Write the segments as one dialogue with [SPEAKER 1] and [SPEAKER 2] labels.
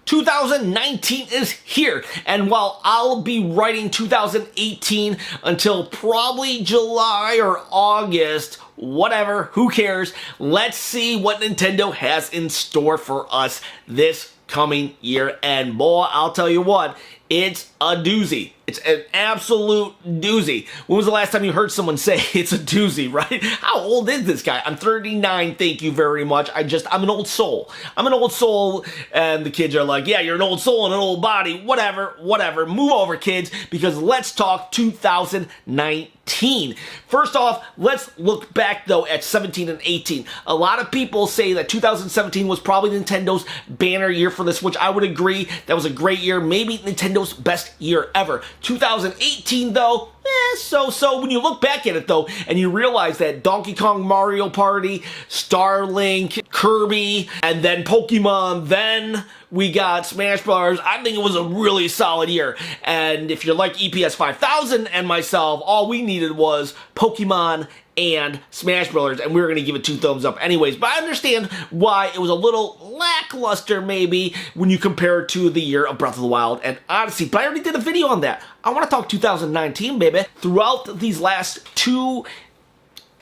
[SPEAKER 1] 2019 is here, and while I'll be writing 2018 until probably July or August, whatever, who cares, let's see what Nintendo has in store for us this coming year. And boy, I'll tell you what, it's a doozy. It's an absolute doozy. When was the last time you heard someone say it's a doozy, right? How old is this guy? I'm 39, thank you very much. I'm an old soul. I'm an old soul, and the kids are like, yeah, you're an old soul and an old body, whatever. Move over, kids, because let's talk 2019. First off, let's look back, though, at 17 and 18. A lot of people say that 2017 was probably Nintendo's banner year for the Switch. I would agree. That was a great year, maybe Nintendo's best year ever. 2018, though, so when you look back at it, though, and you realize that Donkey Kong Mario Party, Starlink, Kirby, and then Pokemon, then we got Smash Bros., I think it was a really solid year. And if you're like EPS 5000 and myself, all we needed was Pokemon and Smash Bros., and we were going to give it 2 thumbs up anyways. But I understand why it was a little lackluster, maybe, when you compare it to the year of Breath of the Wild and Odyssey. But I already did a video on that. I want to talk 2019, baby. Throughout these last 2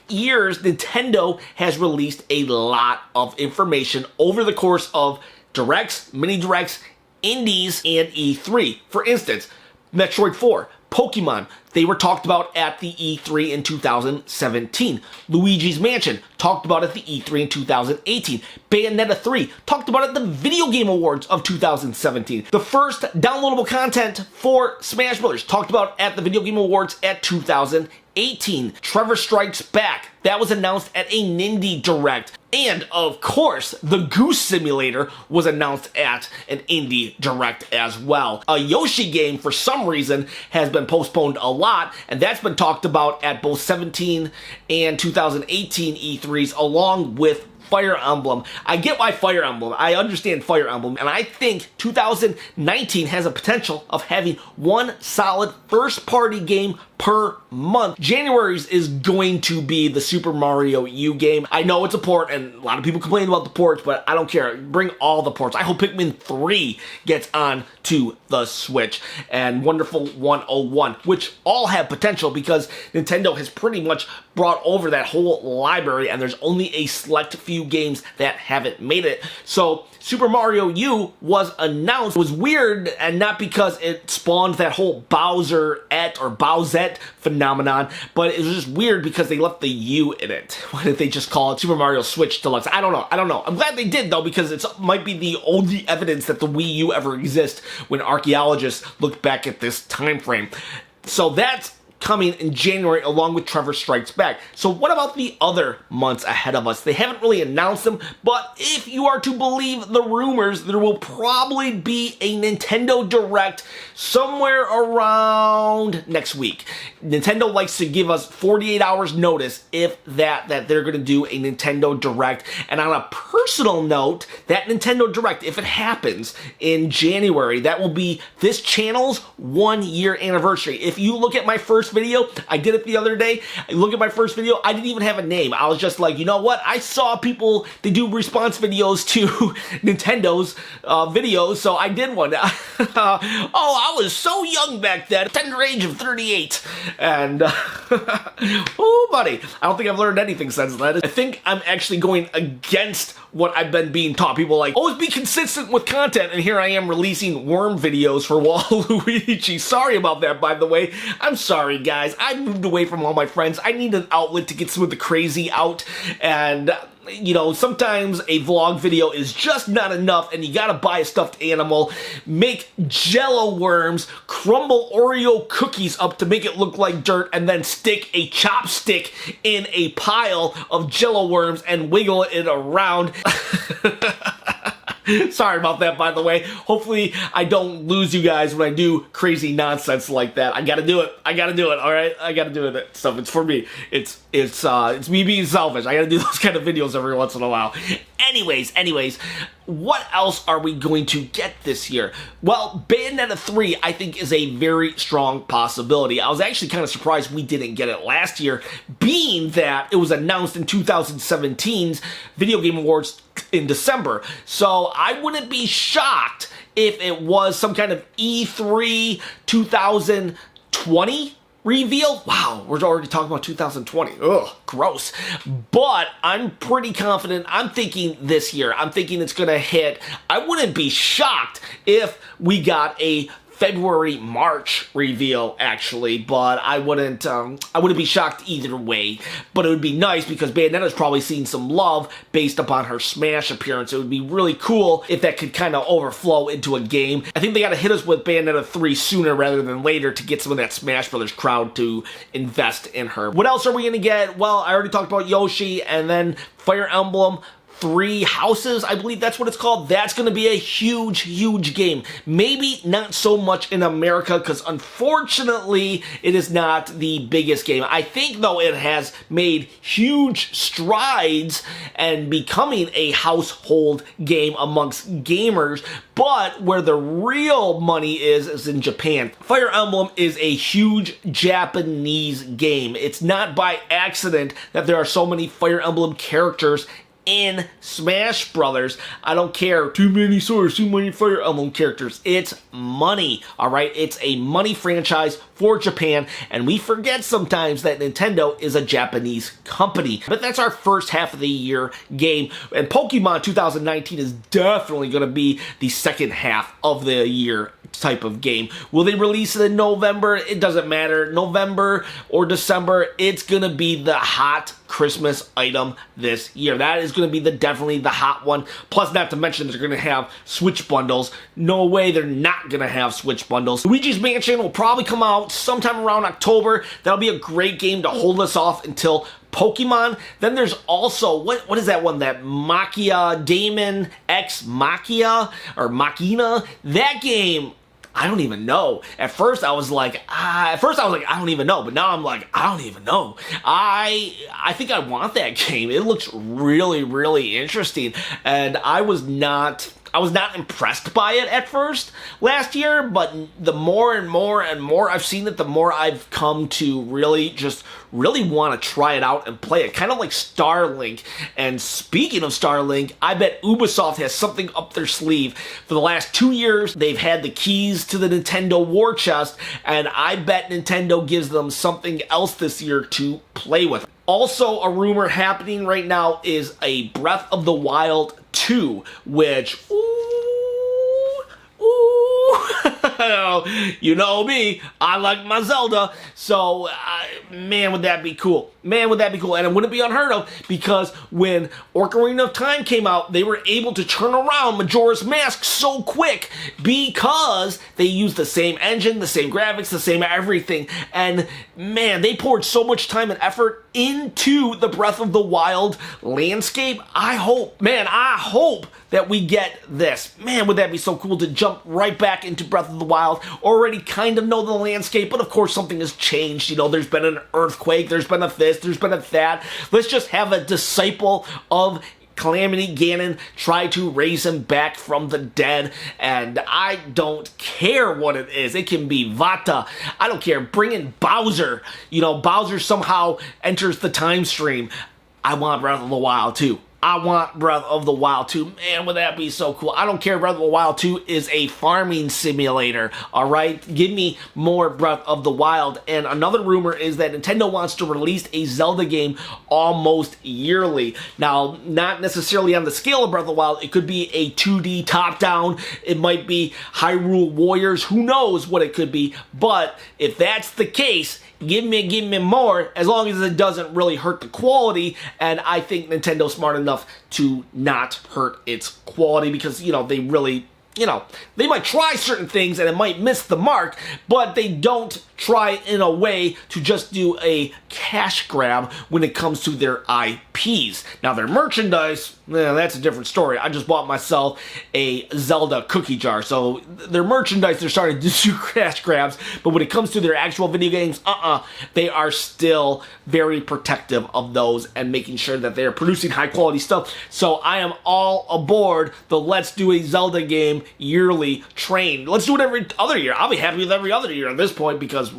[SPEAKER 1] years, Nintendo has released a lot of information over the course of Directs, Mini Directs, Indies, and E3. For instance, Metroid 4, Pokemon, they were talked about at the E3 in 2017. Luigi's Mansion, talked about at the E3 in 2018. Bayonetta 3, talked about at the Video Game Awards of 2017. The first downloadable content for Smash Bros., talked about at the Video Game Awards at 2018. Trevor Strikes Back, that was announced at a Nindy Direct. And, of course, the Goose Simulator was announced at an Indie Direct as well. A Yoshi game, for some reason, has been postponed a lot, and that's been talked about at both 17 and 2018 E3s, along with Fire Emblem. I get why Fire Emblem. I understand Fire Emblem, and I think 2019 has a potential of having one solid first-party game per month. January's is going to be the Super Mario U game. I know it's a port, and a lot of people complain about the ports, but I don't care. Bring all the ports. I hope Pikmin 3 gets on to the Switch, and Wonderful 101, which all have potential because Nintendo has pretty much brought over that whole library, and there's only a select few games that haven't made it. So Super Mario U was announced. It was weird, and not because it spawned that whole Bowsette phenomenon, but it was just weird because they left the U in it. Why didn't they just call it Super Mario Switch Deluxe? I don't know. I'm glad they did, though, because it might be the only evidence that the Wii U ever exists when archaeologists look back at this time frame. So that's coming in January along with Trevor Strikes Back. So what about the other months ahead of us? They haven't really announced them, but if you are to believe the rumors, there will probably be a Nintendo Direct somewhere around next week. Nintendo likes to give us 48 hours notice if that they're going to do a Nintendo Direct. And on a personal note, that Nintendo Direct, if it happens in January, that will be this channel's 1-year anniversary. If you look at my first video, I did it the other day. Look at my first video, I didn't even have a name. I was just like, you know what? I saw people, they do response videos to Nintendo's videos, so I did one. Oh, I was so young back then, tender age of 38. And, oh, buddy, I don't think I've learned anything since then. I think I'm actually going against what I've been being taught. People are like, always be consistent with content, and here I am releasing worm videos for Waluigi. Sorry about that, by the way. I'm sorry, guys. I moved away from all my friends. I need an outlet to get some of the crazy out, and you know, sometimes a vlog video is just not enough, and you gotta buy a stuffed animal, make Jello worms, crumble Oreo cookies up to make it look like dirt, and then stick a chopstick in a pile of Jello worms and wiggle it around. Sorry about that, by the way. Hopefully, I don't lose you guys when I do crazy nonsense like that. I gotta do it. I gotta do it, alright? I gotta do it. So it's for me. It's me being selfish. I gotta do those kind of videos every once in a while. Anyways, what else are we going to get this year? Well, Bayonetta 3, I think, is a very strong possibility. I was actually kind of surprised we didn't get it last year, being that it was announced in 2017's Video Game Awards in December. So I wouldn't be shocked if it was some kind of E3 2020 reveal. Wow, we're already talking about 2020. Ugh, gross. But I'm pretty confident. I'm thinking this year. I'm thinking it's going to hit. I wouldn't be shocked if we got a February, March reveal, actually, but I wouldn't be shocked either way. But it would be nice because Bayonetta's probably seen some love based upon her Smash appearance. It would be really cool if that could kind of overflow into a game. I think they got to hit us with Bayonetta 3 sooner rather than later to get some of that Smash Brothers crowd to invest in her. What else are we going to get? Well, I already talked about Yoshi, and then Fire Emblem Three Houses, I believe that's what it's called. That's going to be a huge, huge game. Maybe not so much in America because unfortunately it is not the biggest game. I think though it has made huge strides and becoming a household game amongst gamers, but where the real money is in Japan. Fire Emblem is a huge Japanese game. It's not by accident that there are so many Fire Emblem characters in Smash Brothers. I don't care. Too many swords, too many Fire Emblem characters. It's money, alright? It's a money franchise for Japan, and we forget sometimes that Nintendo is a Japanese company. But that's our first half of the year game, and Pokemon 2019 is definitely going to be the second half of the year type of game. Will they release it in November? It doesn't matter. November or December, it's going to be the hot Christmas item this year. That is going to be definitely the hot one. Plus, not to mention, they're going to have Switch bundles. No way they're not going to have Switch bundles. Luigi's Mansion will probably come out sometime around October. That'll be a great game to hold us off until Pokemon. Then there's also, what is that one? That Machia, Damon X Machia, or Machina? That game, I don't even know. At first I was like, I don't even know. But now I'm like, I don't even know. I think I want that game. It looks really, really interesting. And I was not impressed by it at first last year, but the more and more and more I've seen it, the more I've come to really want to try it out and play it. Kind of like Starlink. And speaking of Starlink, I bet Ubisoft has something up their sleeve. For the last 2 years, they've had the keys to the Nintendo War Chest, and I bet Nintendo gives them something else this year to play with. Also, a rumor happening right now is a Breath of the Wild 2, which, you know me, I like my Zelda, so man, would that be cool. Man, would that be cool. And it wouldn't be unheard of, because when Ocarina of Time came out, they were able to turn around Majora's Mask so quick because they used the same engine, the same graphics, the same everything. And man, they poured so much time and effort into the Breath of the Wild landscape. I hope that we get this. Man, would that be so cool to jump right back into Breath of the Wild. Already kind of know the landscape, but of course something has changed. You know, there's been an earthquake, there's been a this, there's been a that. Let's just have a disciple of Calamity Ganon try to raise him back from the dead, and I don't care what it is. It can be Vata. I don't care. Bring in Bowser. You know, Bowser somehow enters the time stream. I want Breath of the Wild too. I want Breath of the Wild 2. Man, would that be so cool. I don't care. Breath of the Wild 2 is a farming simulator, alright? Give me more Breath of the Wild. And another rumor is that Nintendo wants to release a Zelda game almost yearly. Now, not necessarily on the scale of Breath of the Wild. It could be a 2D top-down. It might be Hyrule Warriors. Who knows what it could be. But if that's the case, give me more, as long as it doesn't really hurt the quality. And I think Nintendo's smart enough to not hurt its quality, because, you know, they really, you know, they might try certain things and it might miss the mark, but they don't try in a way to just do a cash grab when it comes to their IPs. Now, their merchandise, that's a different story. I just bought myself a Zelda cookie jar, so their merchandise, they're starting to do cash grabs, but when it comes to their actual video games, they are still very protective of those and making sure that they are producing high quality stuff. So I am all aboard the let's do a Zelda game yearly train. Let's do it every other year. I'll be happy with every other year at this point, because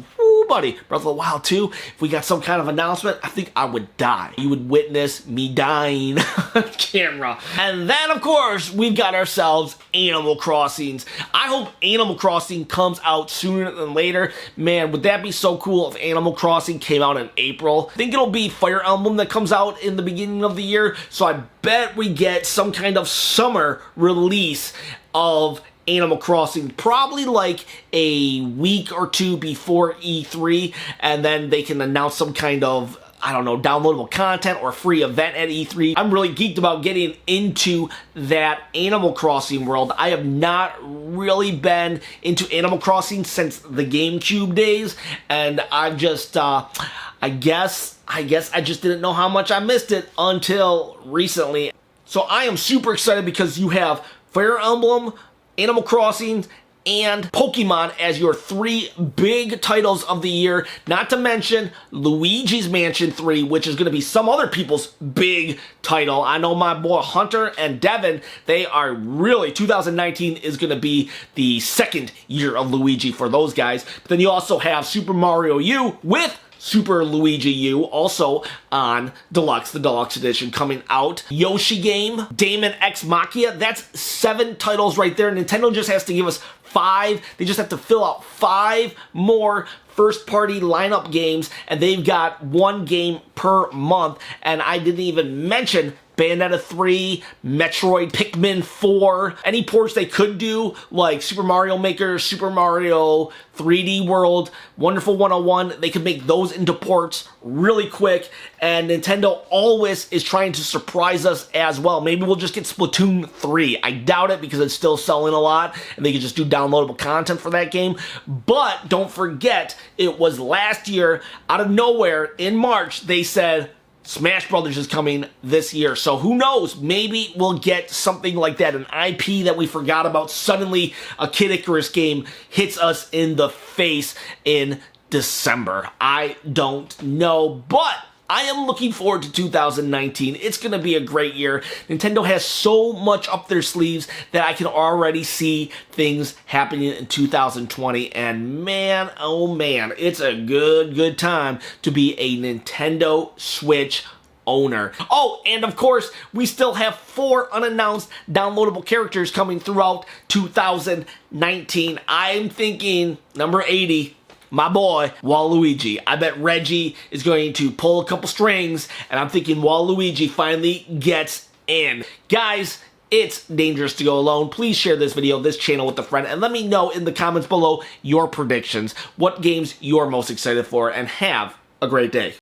[SPEAKER 1] nobody. Breath of the Wild 2, if we got some kind of announcement, I think I would die. You would witness me dying on camera. And then, of course, we've got ourselves Animal Crossings. I hope Animal Crossing comes out sooner than later. Man, would that be so cool if Animal Crossing came out in April? I think it'll be Fire Emblem that comes out in the beginning of the year, so I bet we get some kind of summer release of Animal Crossing, probably like a week or two before E3, and then they can announce some kind of, I don't know, downloadable content or free event at E3. I'm really geeked about getting into that Animal Crossing world. I have not really been into Animal Crossing since the GameCube days, and I've just, I guess I just didn't know how much I missed it until recently. So I am super excited because you have Fire Emblem, Animal Crossing, and Pokemon as your 3 big titles of the year, not to mention Luigi's Mansion 3, which is going to be some other people's big title. I know my boy Hunter and Devin, they are really, 2019 is going to be the second year of Luigi for those guys. But then you also have Super Mario U with Super Luigi U, also on Deluxe, the Deluxe Edition coming out. Yoshi game, Daemon X Machina, that's 7 titles right there. Nintendo just has to give us 5. They just have to fill out 5 more first-party lineup games, and they've got 1 game per month. And I didn't even mention Bayonetta 3, Metroid, Pikmin 4, any ports they could do, like Super Mario Maker, Super Mario 3D World, Wonderful 101, they could make those into ports really quick, and Nintendo always is trying to surprise us as well. Maybe we'll just get Splatoon 3. I doubt it because it's still selling a lot, and they could just do downloadable content for that game. But don't forget, it was last year, out of nowhere, in March, they said, Smash Brothers is coming this year, so who knows? Maybe we'll get something like that, an IP that we forgot about. Suddenly, a Kid Icarus game hits us in the face in December. I don't know, but I am looking forward to 2019. It's going to be a great year. Nintendo has so much up their sleeves that I can already see things happening in 2020. And man, oh man, it's a good time to be a Nintendo Switch owner. Oh, and of course, we still have 4 unannounced downloadable characters coming throughout 2019. I'm thinking number 80, my boy, Waluigi. I bet Reggie is going to pull a couple strings, and I'm thinking Waluigi finally gets in. Guys, it's dangerous to go alone. Please share this video, this channel with a friend, and let me know in the comments below your predictions, what games you're most excited for, and have a great day.